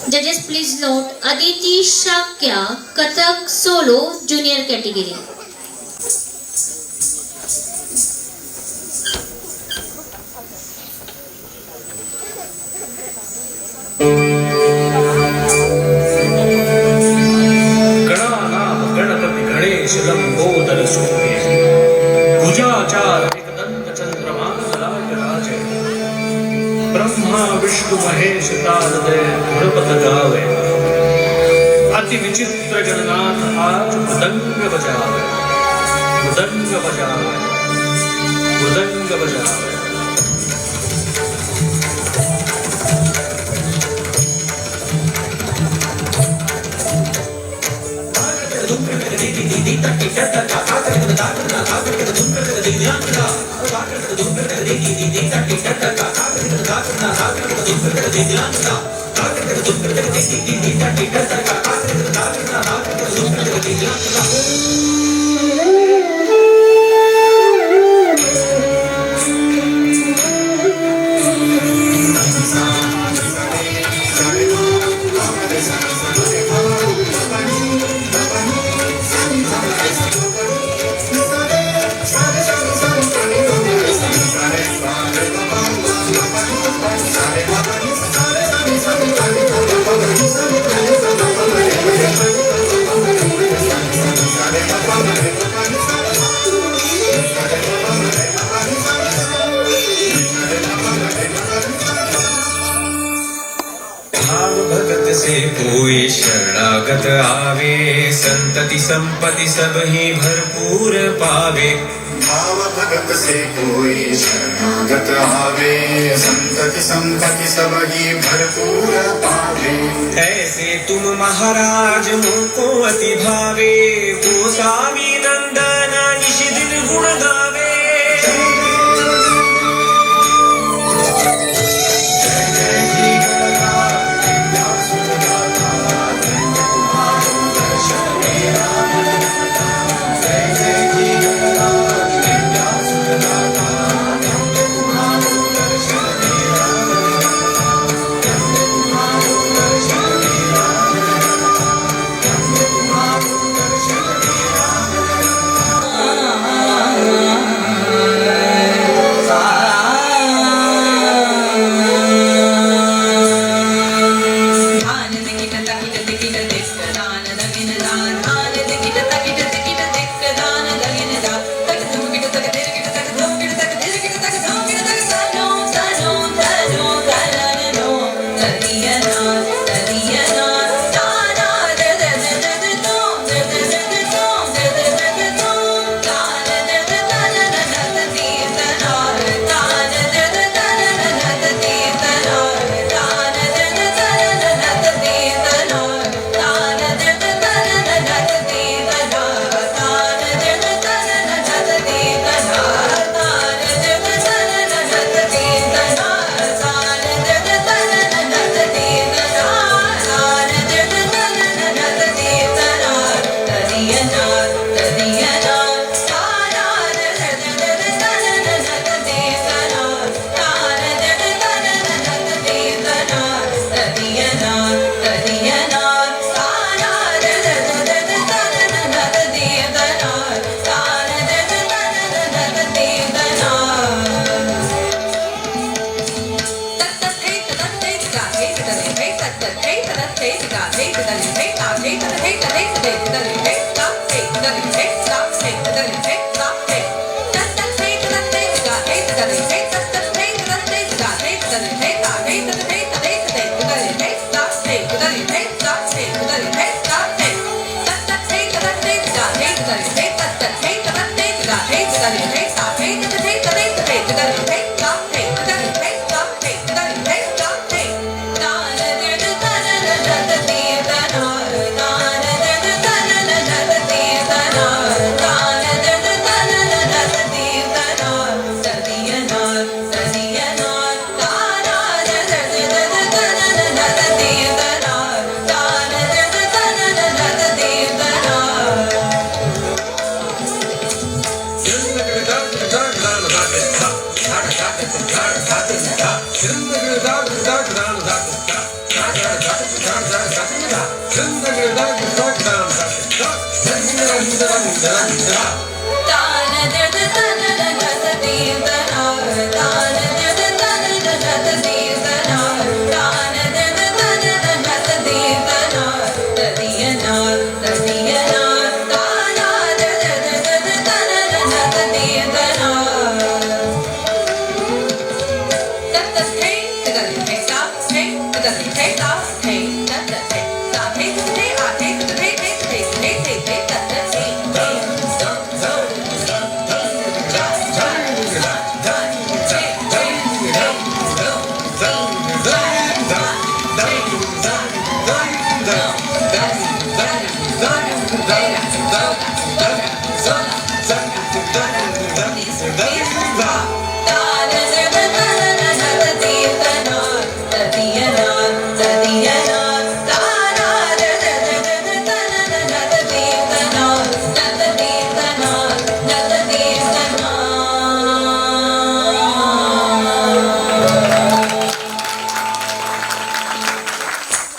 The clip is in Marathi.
Judges, please note Aditi Shakya, Kathak Solo, Junior category. गणानाम Ganpati Ganesh Lambodar सूर्य भुजाचार एकदंत चंद्रमा राज ब्रह्मा विष्णु महेश तारदय धुरपत गावे अति विचित्र गणनाथ आज मृदंग बजावे मृदंग बजावे मृदंग बजावे से कोई शरणागत आवे संतति संपत्ति सब ही भरपूर पावे। भाव भगत से कोई शरणागत आवे संतति संपत्ति सब ही भरपूर पावे। ऐसे तुम महाराज मुझको अति भावे गोसावी नंदन निश दिन गुण गावे।